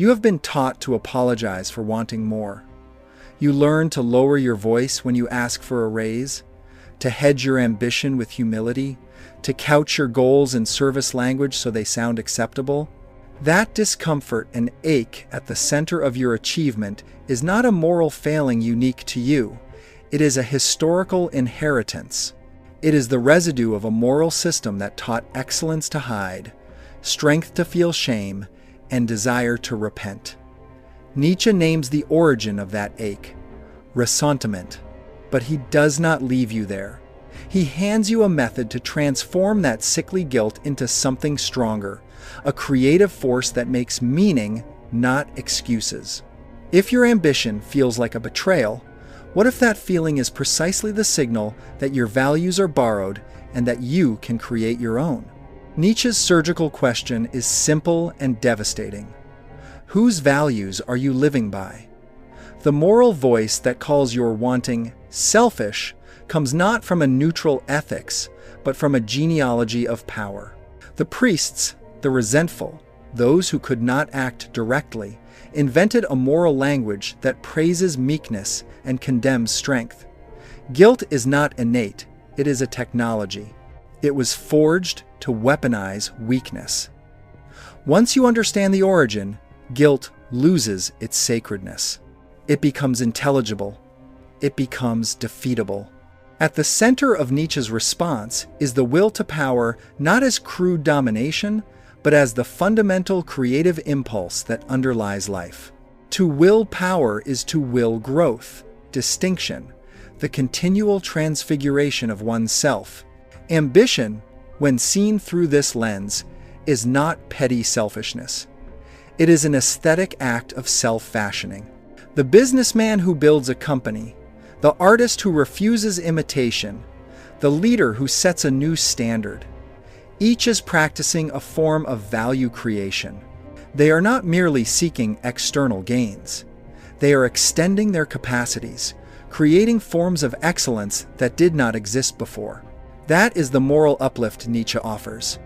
You have been taught to apologize for wanting more. You learn to lower your voice when you ask for a raise, to hedge your ambition with humility, to couch your goals in service language so they sound acceptable. That discomfort and ache at the center of your achievement is not a moral failing unique to you. It is a historical inheritance. It is the residue of a moral system that taught excellence to hide, strength to feel shame, and desire to repent. Nietzsche names the origin of that ache, ressentiment, but he does not leave you there. He hands you a method to transform that sickly guilt into something stronger, a creative force that makes meaning, not excuses. If your ambition feels like a betrayal, what if that feeling is precisely the signal that your values are borrowed and that you can create your own? Nietzsche's surgical question is simple and devastating. Whose values are you living by? The moral voice that calls your wanting selfish comes not from a neutral ethics, but from a genealogy of power. The priests, the resentful, those who could not act directly, invented a moral language that praises meekness and condemns strength. Guilt is not innate, it is a technology. It was forged to weaponize weakness. Once you understand the origin, guilt loses its sacredness. It becomes intelligible. It becomes defeatable. At the center of Nietzsche's response is the will to power not as crude domination, but as the fundamental creative impulse that underlies life. To will power is to will growth, distinction, the continual transfiguration of oneself. Ambition, when seen through this lens, is not petty selfishness. It is an aesthetic act of self-fashioning. The businessman who builds a company, the artist who refuses imitation, the leader who sets a new standard, each is practicing a form of value creation. They are not merely seeking external gains. They are extending their capacities, creating forms of excellence that did not exist before. That is the moral uplift Nietzsche offers.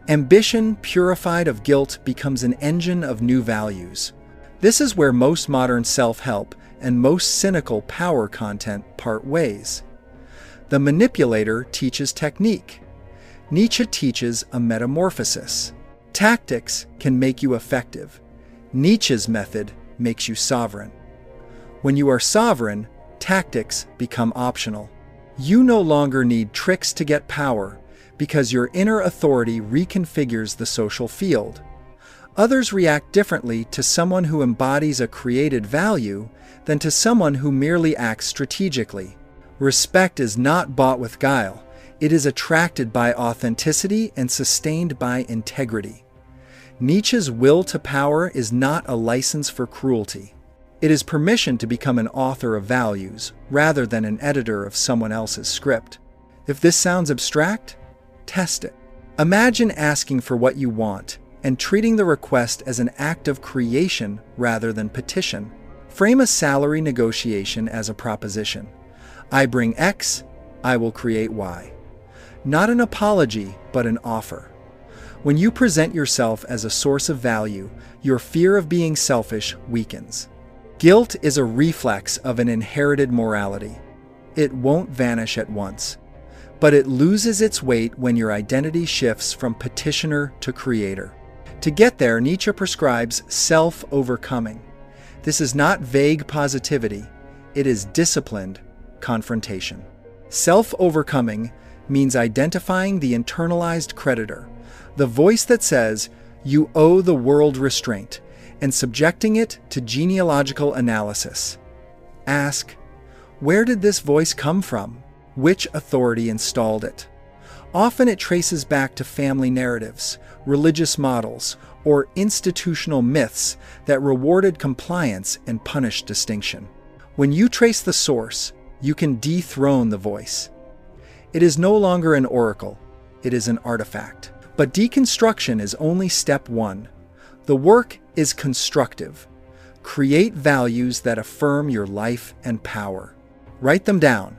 Ambition, purified of guilt, becomes an engine of new values. This is where most modern self-help and most cynical power content part ways. The manipulator teaches technique. Nietzsche teaches a metamorphosis. Tactics can make you effective. Nietzsche's method makes you sovereign. When you are sovereign, tactics become optional. You no longer need tricks to get power because your inner authority reconfigures the social field. Others react differently to someone who embodies a created value than to someone who merely acts strategically. Respect is not bought with guile. It is attracted by authenticity and sustained by integrity. Nietzsche's will to power is not a license for cruelty. It is permission to become an author of values, rather than an editor of someone else's script. If this sounds abstract, test it. Imagine asking for what you want and treating the request as an act of creation rather than petition. Frame a salary negotiation as a proposition. I bring X, I will create Y. Not an apology, but an offer. When you present yourself as a source of value, your fear of being selfish weakens. Guilt is a reflex of an inherited morality. It won't vanish at once, but it loses its weight when your identity shifts from petitioner to creator. To get there, Nietzsche prescribes self-overcoming. This is not vague positivity, it is disciplined confrontation. Self-overcoming means identifying the internalized creditor, the voice that says, "You owe the world restraint," and subjecting it to genealogical analysis. Ask, where did this voice come from? Which authority installed it? Often it traces back to family narratives, religious models, or institutional myths that rewarded compliance and punished distinction. When you trace the source, you can dethrone the voice. It is no longer an oracle, it is an artifact. But deconstruction is only step one. The work is constructive. Create values that affirm your life and power. Write them down.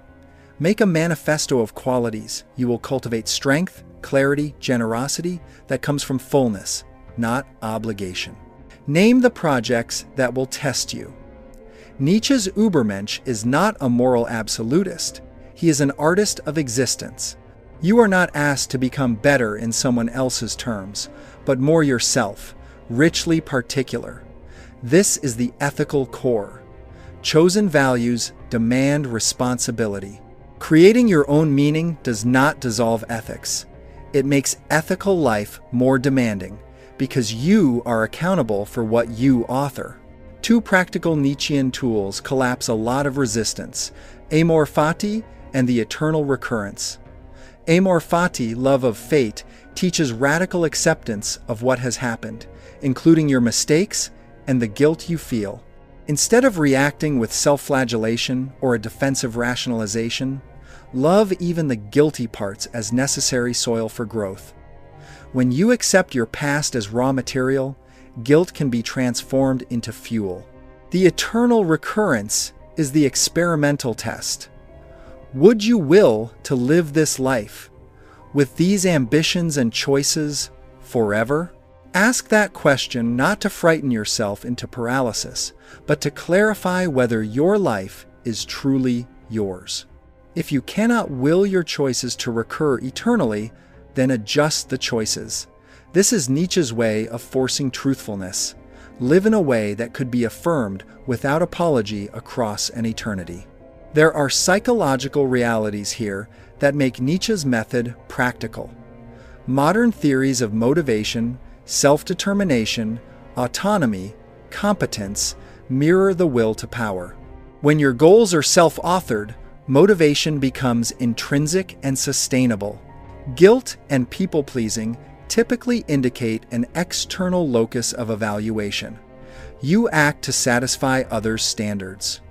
Make a manifesto of qualities. You will cultivate strength, clarity, generosity that comes from fullness, not obligation. Name the projects that will test you. Nietzsche's Übermensch is not a moral absolutist. He is an artist of existence. You are not asked to become better in someone else's terms, but more yourself, richly particular. This is the ethical core. Chosen values demand responsibility. Creating your own meaning does not dissolve ethics. It makes ethical life more demanding, because you are accountable for what you author. Two practical Nietzschean tools collapse a lot of resistance: amor fati and the eternal recurrence. Amor fati, love of fate, teaches radical acceptance of what has happened, including your mistakes and the guilt you feel. Instead of reacting with self-flagellation or a defensive rationalization, love even the guilty parts as necessary soil for growth. When you accept your past as raw material, guilt can be transformed into fuel. The eternal recurrence is the experimental test. Would you will to live this life, with these ambitions and choices, forever? Ask that question not to frighten yourself into paralysis, but to clarify whether your life is truly yours. If you cannot will your choices to recur eternally, then adjust the choices. This is Nietzsche's way of forcing truthfulness. Live in a way that could be affirmed without apology across an eternity. There are psychological realities here that make Nietzsche's method practical. Modern theories of motivation, self-determination, autonomy, competence mirror the will to power. When your goals are self-authored, motivation becomes intrinsic and sustainable. Guilt and people-pleasing typically indicate an external locus of evaluation. You act to satisfy others' standards.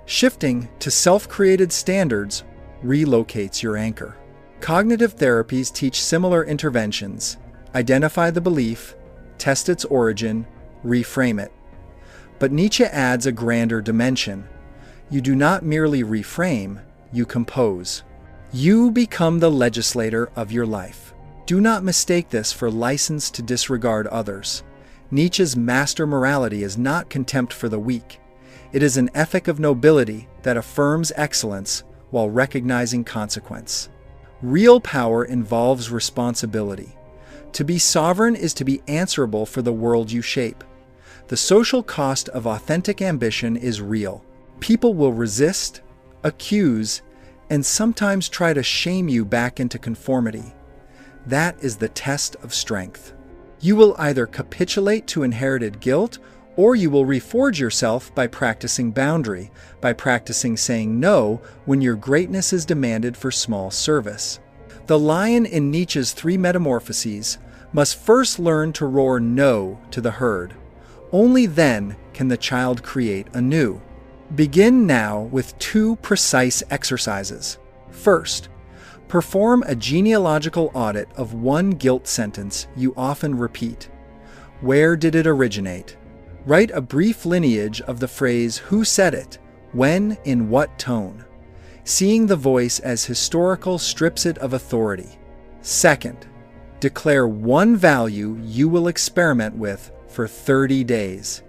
Shifting to self-created standards relocates your anchor. Cognitive therapies teach similar interventions: identify the belief, test its origin, reframe it. But Nietzsche adds a grander dimension. You do not merely reframe, you compose. You become the legislator of your life. Do not mistake this for license to disregard others. Nietzsche's master morality is not contempt for the weak. It is an ethic of nobility that affirms excellence while recognizing consequence. Real power involves responsibility. To be sovereign is to be answerable for the world you shape. The social cost of authentic ambition is real. People will resist, accuse, and sometimes try to shame you back into conformity. That is the test of strength. You will either capitulate to inherited guilt, or you will reforge yourself by practicing boundary, by practicing saying no when your greatness is demanded for small service. The lion in Nietzsche's three metamorphoses must first learn to roar no to the herd. Only then can the child create anew. Begin now with two precise exercises. First, perform a genealogical audit of one guilt sentence you often repeat. Where did it originate? Write a brief lineage of the phrase "who said it," when, in what tone. Seeing the voice as historical strips it of authority. Second, declare one value you will experiment with for 30 days.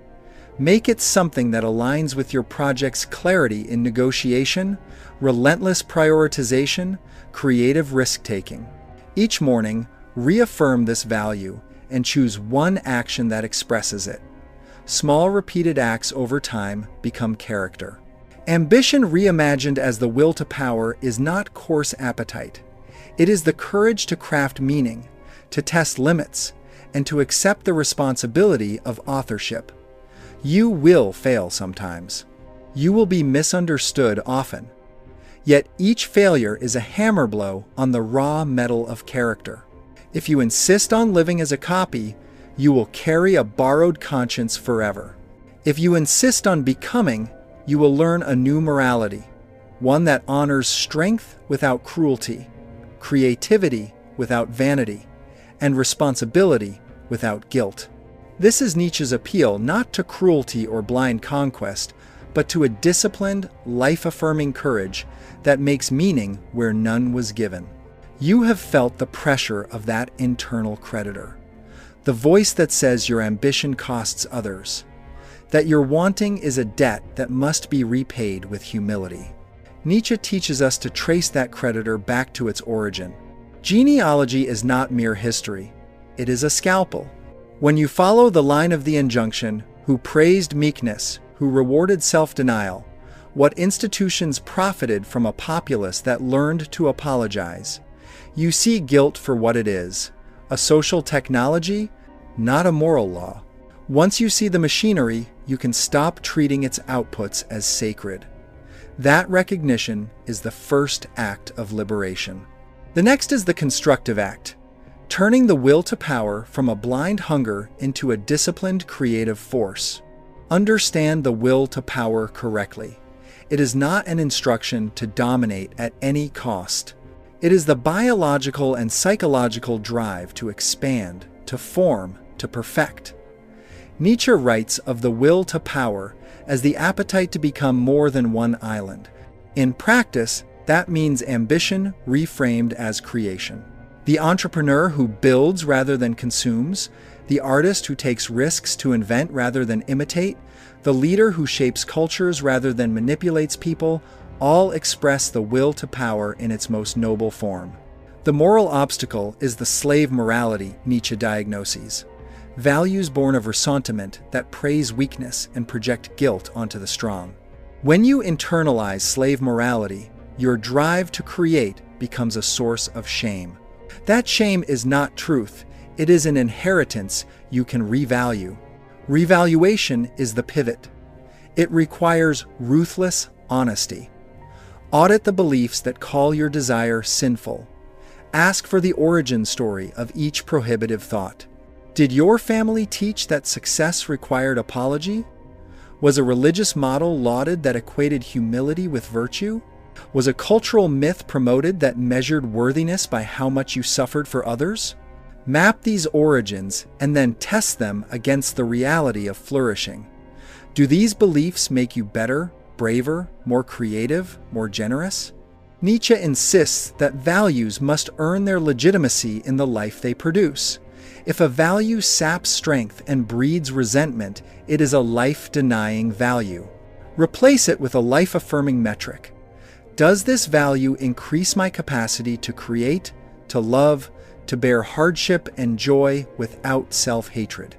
Make it something that aligns with your project's clarity in negotiation, relentless prioritization, creative risk-taking. Each morning, reaffirm this value and choose one action that expresses it. Small repeated acts over time become character. Ambition reimagined as the will to power is not coarse appetite. It is the courage to craft meaning, to test limits, and to accept the responsibility of authorship. You will fail sometimes. You will be misunderstood often. Yet each failure is a hammer blow on the raw metal of character. If you insist on living as a copy, you will carry a borrowed conscience forever. If you insist on becoming, you will learn a new morality, one that honors strength without cruelty, creativity without vanity, and responsibility without guilt. This is Nietzsche's appeal not to cruelty or blind conquest, but to a disciplined, life-affirming courage that makes meaning where none was given. You have felt the pressure of that internal creditor. the voice that says your ambition costs others, that your wanting is a debt that must be repaid with humility. Nietzsche teaches us to trace that creditor back to its origin. Genealogy is not mere history. It is a scalpel. When you follow the line of the injunction, who praised meekness, who rewarded self-denial, what institutions profited from a populace that learned to apologize, you see guilt for what it is, a social technology, not a moral law. Once you see the machinery, you can stop treating its outputs as sacred. That recognition is the first act of liberation. The next is the constructive act, turning the will to power from a blind hunger into a disciplined creative force. Understand the will to power correctly. It is not an instruction to dominate at any cost. It is the biological and psychological drive to expand, to form, to perfect. Nietzsche writes of the will to power as the appetite to become more than one island. In practice, that means ambition reframed as creation. The entrepreneur who builds rather than consumes, the artist who takes risks to invent rather than imitate, the leader who shapes cultures rather than manipulates people, all express the will to power in its most noble form. The moral obstacle is the slave morality Nietzsche diagnoses. Values born of ressentiment that praise weakness and project guilt onto the strong. When you internalize slave morality, your drive to create becomes a source of shame. That shame is not truth, it is an inheritance you can revalue. Revaluation is the pivot. It requires ruthless honesty. Audit the beliefs that call your desire sinful. Ask for the origin story of each prohibitive thought. Did your family teach that success required apology? Was a religious model lauded that equated humility with virtue? Was a cultural myth promoted that measured worthiness by how much you suffered for others? Map these origins and then test them against the reality of flourishing. Do these beliefs make you better, braver, more creative, more generous? Nietzsche insists that values must earn their legitimacy in the life they produce. If a value saps strength and breeds resentment, it is a life-denying value. Replace it with a life-affirming metric. Does this value increase my capacity to create, to love, to bear hardship and joy without self-hatred?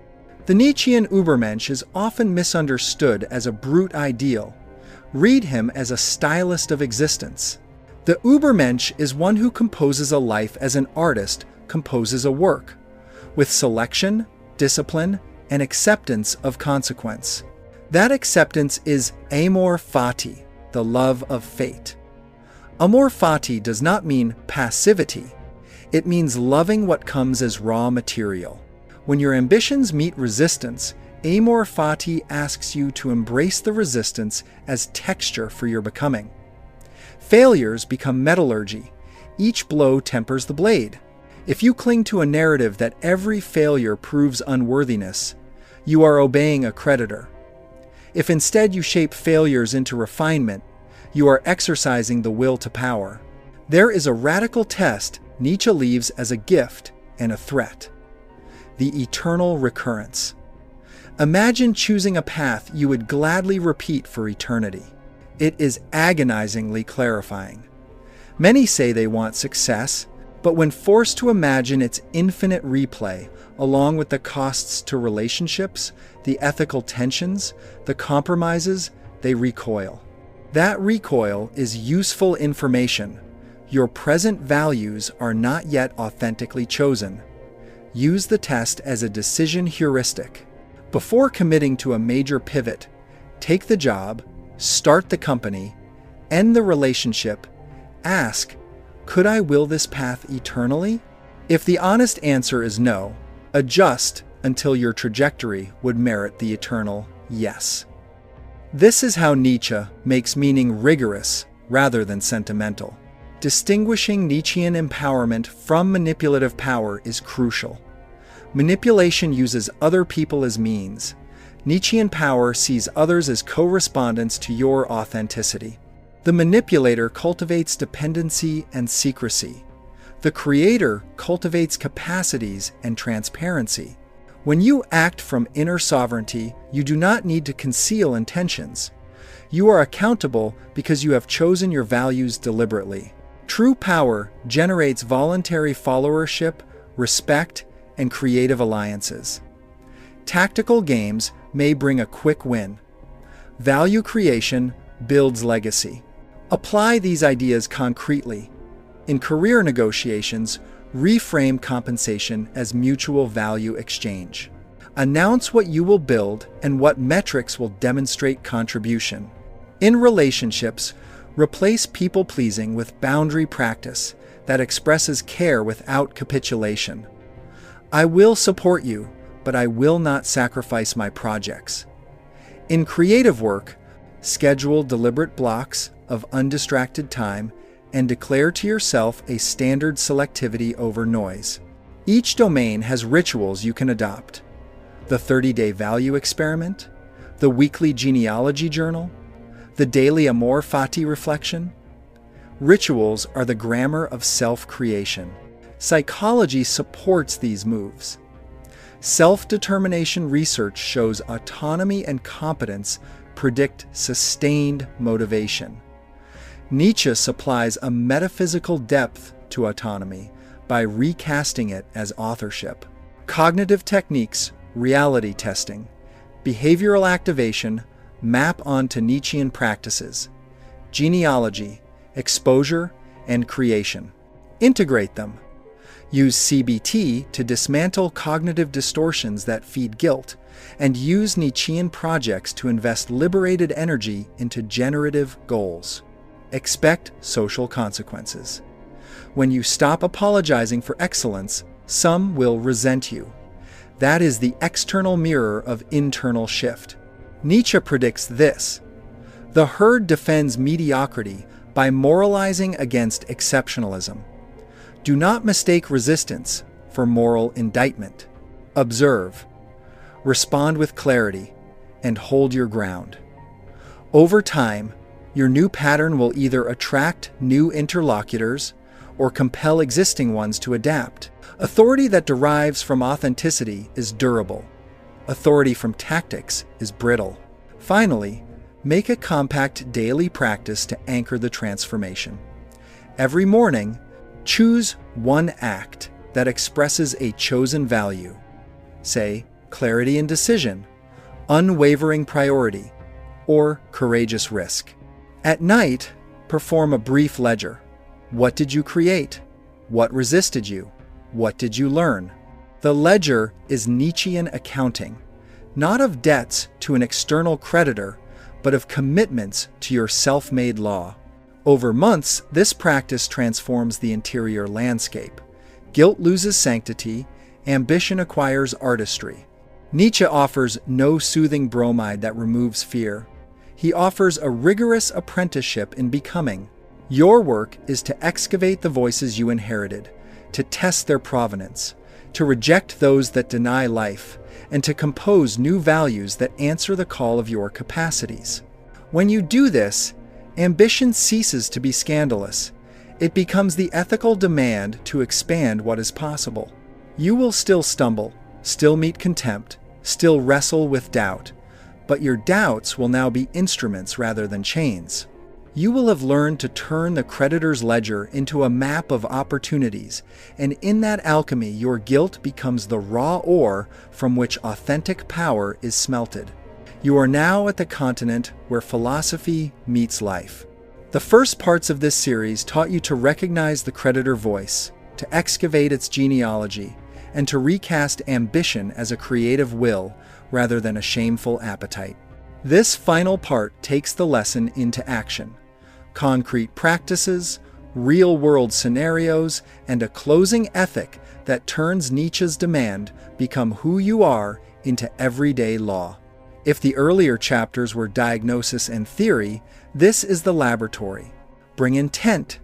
The Nietzschean Übermensch is often misunderstood as a brute ideal. Read him as a stylist of existence. The Übermensch is one who composes a life as an artist composes a work, with selection, discipline, and acceptance of consequence. That acceptance is amor fati, the love of fate. Amor fati does not mean passivity. It means loving what comes as raw material. When your ambitions meet resistance, amor fati asks you to embrace the resistance as texture for your becoming. Failures become metallurgy. Each blow tempers the blade. If you cling to a narrative that every failure proves unworthiness, you are obeying a creditor. If instead you shape failures into refinement, you are exercising the will to power. There is a radical test Nietzsche leaves as a gift and a threat: the eternal recurrence. Imagine choosing a path you would gladly repeat for eternity. It is agonizingly clarifying. Many say they want success, but when forced to imagine its infinite replay, along with the costs to relationships, the ethical tensions, the compromises, they recoil. That recoil is useful information. Your present values are not yet authentically chosen. Use the test as a decision heuristic. Before committing to a major pivot, take the job, start the company, end the relationship, ask, could I will this path eternally? If the honest answer is no, adjust until your trajectory would merit the eternal yes. This is how Nietzsche makes meaning rigorous rather than sentimental. Distinguishing Nietzschean empowerment from manipulative power is crucial. Manipulation uses other people as means. Nietzschean power sees others as co-respondents to your authenticity. The manipulator cultivates dependency and secrecy. The creator cultivates capacities and transparency. When you act from inner sovereignty, you do not need to conceal intentions. You are accountable because you have chosen your values deliberately. True power generates voluntary followership, respect, and creative alliances. Tactical games may bring a quick win. Value creation builds legacy. Apply these ideas concretely. In career negotiations, reframe compensation as mutual value exchange. Announce what you will build and what metrics will demonstrate contribution. In relationships, replace people-pleasing with boundary practice that expresses care without capitulation. I will support you, but I will not sacrifice my projects. In creative work, schedule deliberate blocks of undistracted time and declare to yourself a standard selectivity over noise. Each domain has rituals you can adopt. The 30-day value experiment, the weekly genealogy journal, the daily amor fati reflection. Rituals are the grammar of self-creation. Psychology supports these moves. Self-determination research shows autonomy and competence predict sustained motivation. Nietzsche supplies a metaphysical depth to autonomy by recasting it as authorship. Cognitive techniques, reality testing, behavioral activation map onto Nietzschean practices, genealogy, exposure, and creation. Integrate them. Use CBT to dismantle cognitive distortions that feed guilt, and use Nietzschean projects to invest liberated energy into generative goals. Expect social consequences. When you stop apologizing for excellence, some will resent you. That is the external mirror of internal shift. Nietzsche predicts this. The herd defends mediocrity by moralizing against exceptionalism. Do not mistake resistance for moral indictment. Observe, respond with clarity, and hold your ground. Over time, your new pattern will either attract new interlocutors or compel existing ones to adapt. Authority that derives from authenticity is durable. Authority from tactics is brittle. Finally, make a compact daily practice to anchor the transformation. Every morning, choose one act that expresses a chosen value. Say, clarity in decision, unwavering priority, or courageous risk. At night, perform a brief ledger. What did you create? What resisted you? What did you learn? The ledger is Nietzschean accounting, not of debts to an external creditor, but of commitments to your self-made law. Over months, this practice transforms the interior landscape. Guilt loses sanctity, ambition acquires artistry. Nietzsche offers no soothing bromide that removes fear. He offers a rigorous apprenticeship in becoming. Your work is to excavate the voices you inherited, to test their provenance, to reject those that deny life, and to compose new values that answer the call of your capacities. When you do this, ambition ceases to be scandalous. It becomes the ethical demand to expand what is possible. You will still stumble, still meet contempt, still wrestle with doubt, but your doubts will now be instruments rather than chains. You will have learned to turn the creditor's ledger into a map of opportunities, and in that alchemy your guilt becomes the raw ore from which authentic power is smelted. You are now at the continent where philosophy meets life. The first parts of this series taught you to recognize the creditor voice, to excavate its genealogy, and to recast ambition as a creative will rather than a shameful appetite. This final part takes the lesson into action. Concrete practices, real-world scenarios, and a closing ethic that turns Nietzsche's demand become who you are into everyday law. If the earlier chapters were diagnosis and theory, this is the laboratory. Bring intent,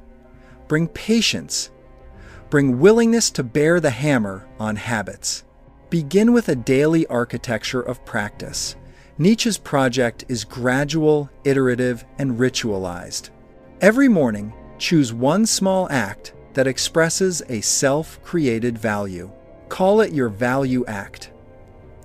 bring patience, bring willingness to bear the hammer on habits. Begin with a daily architecture of practice. Nietzsche's project is gradual, iterative, and ritualized. Every morning, choose one small act that expresses a self-created value. Call it your value act.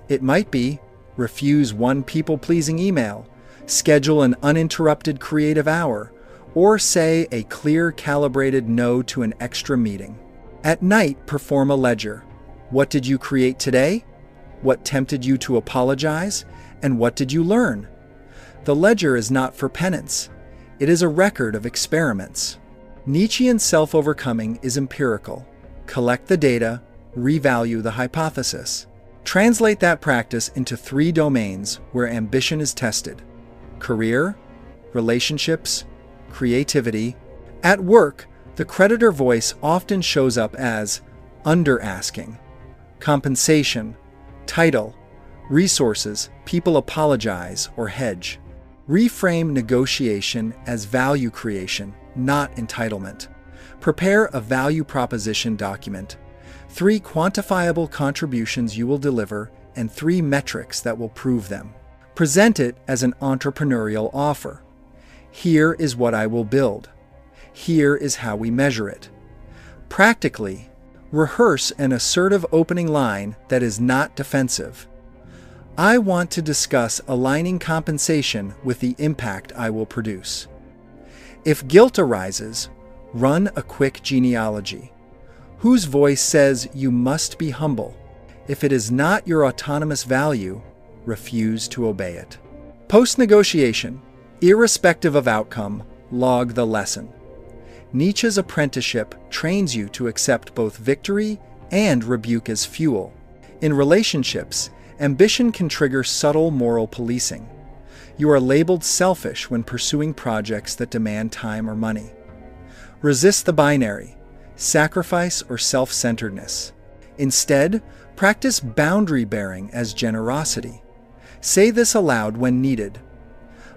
It might be refuse one people-pleasing email, schedule an uninterrupted creative hour, or say a clear, calibrated no to an extra meeting. At night, perform a ledger. What did you create today? What tempted you to apologize? And what did you learn? The ledger is not for penance. It is a record of experiments. Nietzschean self-overcoming is empirical. Collect the data, revalue the hypothesis. Translate that practice into 3 domains where ambition is tested: career, relationships, creativity. At work, the creditor voice often shows up as under-asking. Compensation, title, resources, people apologize or hedge. Reframe negotiation as value creation, not entitlement. Prepare a value proposition document. 3 quantifiable contributions you will deliver and 3 metrics that will prove them. Present it as an entrepreneurial offer. Here is what I will build. Here is how we measure it. Practically, rehearse an assertive opening line that is not defensive. I want to discuss aligning compensation with the impact I will produce. If guilt arises, run a quick genealogy. Whose voice says you must be humble? If it is not your autonomous value, refuse to obey it. Post-negotiation, irrespective of outcome, log the lesson. Nietzsche's apprenticeship trains you to accept both victory and rebuke as fuel. In relationships, ambition can trigger subtle moral policing. You are labeled selfish when pursuing projects that demand time or money. Resist the binary, sacrifice or self-centeredness. Instead, practice boundary-bearing as generosity. Say this aloud when needed.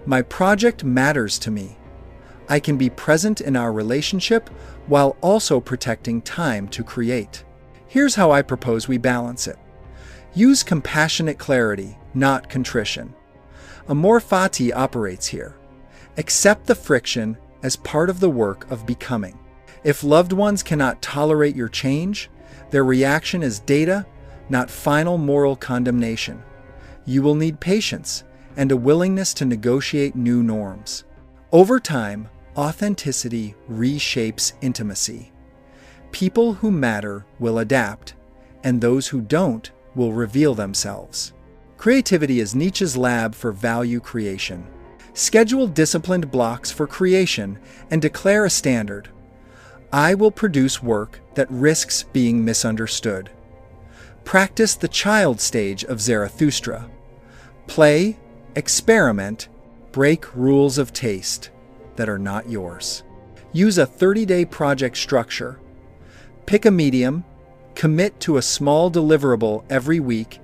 My project matters to me. I can be present in our relationship while also protecting time to create. Here's how I propose we balance it. Use compassionate clarity, not contrition. Amor fati operates here. Accept the friction as part of the work of becoming. If loved ones cannot tolerate your change, their reaction is data, not final moral condemnation. You will need patience and a willingness to negotiate new norms. Over time, authenticity reshapes intimacy. People who matter will adapt, and those who don't will reveal themselves. Creativity is Nietzsche's lab for value creation. Schedule disciplined blocks for creation and declare a standard. I will produce work that risks being misunderstood. Practice the child stage of Zarathustra. Play, experiment, break rules of taste that are not yours. Use a 30-day project structure. Pick a medium, commit to a small deliverable every week,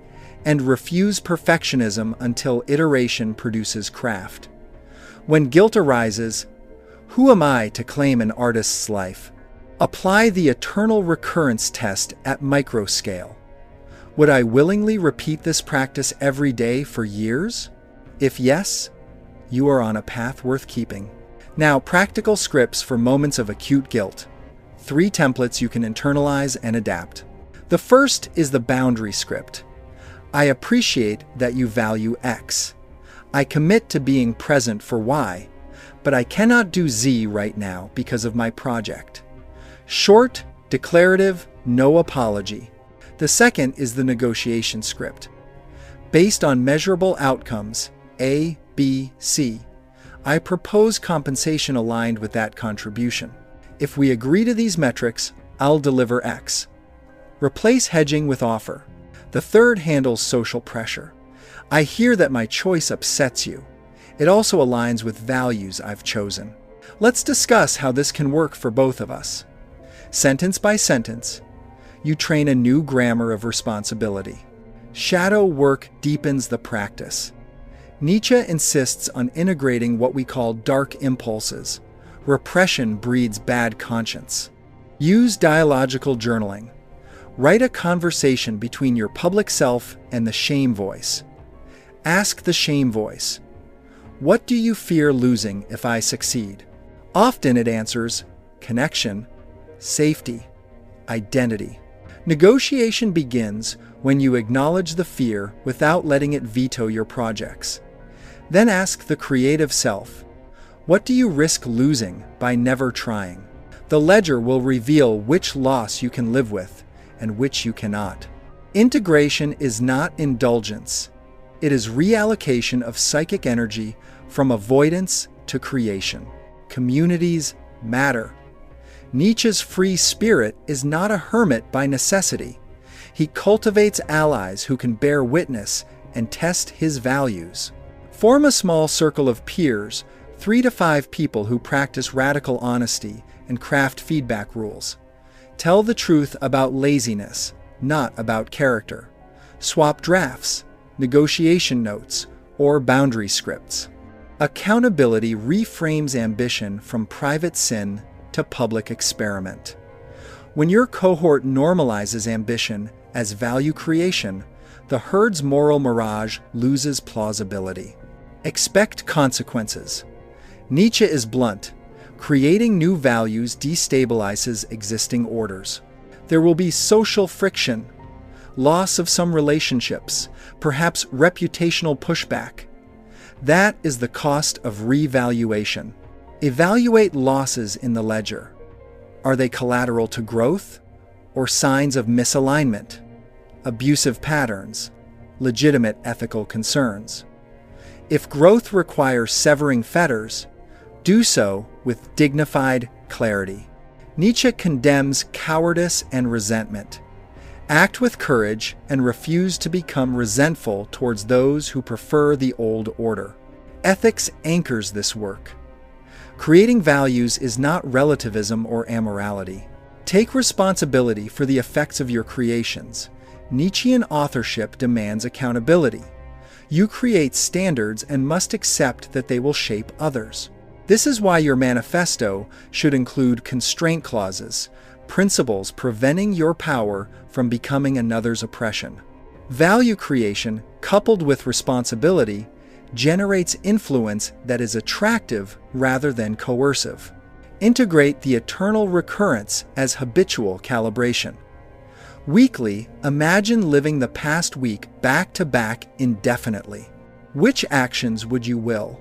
and refuse perfectionism until iteration produces craft. When guilt arises, who am I to claim an artist's life? Apply the eternal recurrence test at microscale. Would I willingly repeat this practice every day for years? If yes, you are on a path worth keeping. Now, practical scripts for moments of acute guilt. 3 templates you can internalize and adapt. The first is the boundary script. I appreciate that you value X. I commit to being present for Y, but I cannot do Z right now because of my project. Short, declarative, no apology. The second is the negotiation script. Based on measurable outcomes, A, B, C, I propose compensation aligned with that contribution. If we agree to these metrics, I'll deliver X. Replace hedging with offer. The third handles social pressure. I hear that my choice upsets you. It also aligns with values I've chosen. Let's discuss how this can work for both of us. Sentence by sentence, you train a new grammar of responsibility. Shadow work deepens the practice. Nietzsche insists on integrating what we call dark impulses. Repression breeds bad conscience. Use dialogical journaling. Write a conversation between your public self and the shame voice. Ask the shame voice, what do you fear losing if I succeed? Often it answers, connection, safety, identity. Negotiation begins when you acknowledge the fear without letting it veto your projects. Then ask the creative self, what do you risk losing by never trying? The ledger will reveal which loss you can live with and which you cannot. Integration is not indulgence. It is reallocation of psychic energy from avoidance to creation. Communities matter. Nietzsche's free spirit is not a hermit by necessity. He cultivates allies who can bear witness and test his values. Form a small circle of peers, 3 to 5 people who practice radical honesty and craft feedback rules. Tell the truth about laziness, not about character. Swap drafts, negotiation notes, or boundary scripts. Accountability reframes ambition from private sin to public experiment. When your cohort normalizes ambition as value creation, the herd's moral mirage loses plausibility. Expect consequences. Nietzsche is blunt. Creating new values destabilizes existing orders. There will be social friction, loss of some relationships, perhaps reputational pushback. That is the cost of revaluation. Evaluate losses in the ledger. Are they collateral to growth or signs of misalignment, abusive patterns, legitimate ethical concerns? If growth requires severing fetters, do so with dignified clarity. Nietzsche condemns cowardice and resentment. Act with courage and refuse to become resentful towards those who prefer the old order. Ethics anchors this work. Creating values is not relativism or amorality. Take responsibility for the effects of your creations. Nietzschean authorship demands accountability. You create standards and must accept that they will shape others. This is why your manifesto should include constraint clauses, principles preventing your power from becoming another's oppression. Value creation, coupled with responsibility, generates influence that is attractive rather than coercive. Integrate the eternal recurrence as habitual calibration. Weekly, imagine living the past week back to back indefinitely. Which actions would you will?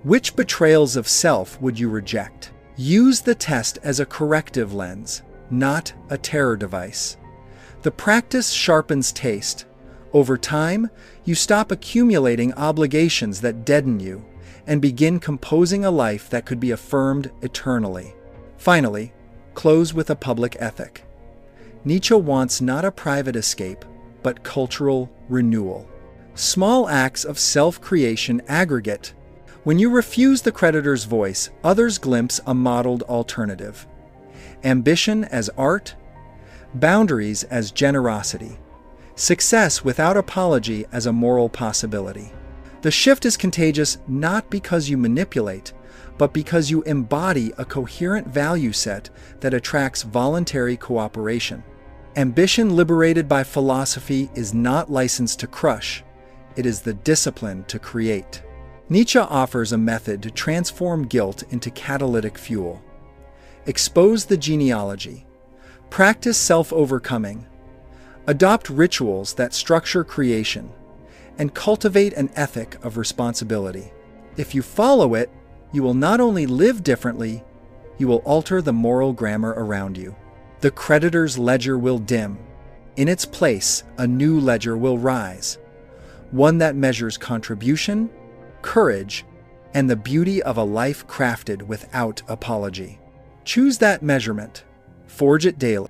Which betrayals of self would you reject? Use the test as a corrective lens, not a terror device. The practice sharpens taste. Over time, you stop accumulating obligations that deaden you and begin composing a life that could be affirmed eternally. Finally, close with a public ethic. Nietzsche wants not a private escape, but cultural renewal. Small acts of self-creation aggregate. When you refuse the creditor's voice, others glimpse a modeled alternative. Ambition as art, boundaries as generosity, success without apology as a moral possibility. The shift is contagious not because you manipulate, but because you embody a coherent value set that attracts voluntary cooperation. Ambition liberated by philosophy is not licensed to crush, it is the discipline to create. Nietzsche offers a method to transform guilt into catalytic fuel. Expose the genealogy. Practice self-overcoming. Adopt rituals that structure creation. And cultivate an ethic of responsibility. If you follow it, you will not only live differently, you will alter the moral grammar around you. The creditor's ledger will dim. In its place, a new ledger will rise. One that measures contribution, courage, and the beauty of a life crafted without apology. Choose that measurement. Forge it daily.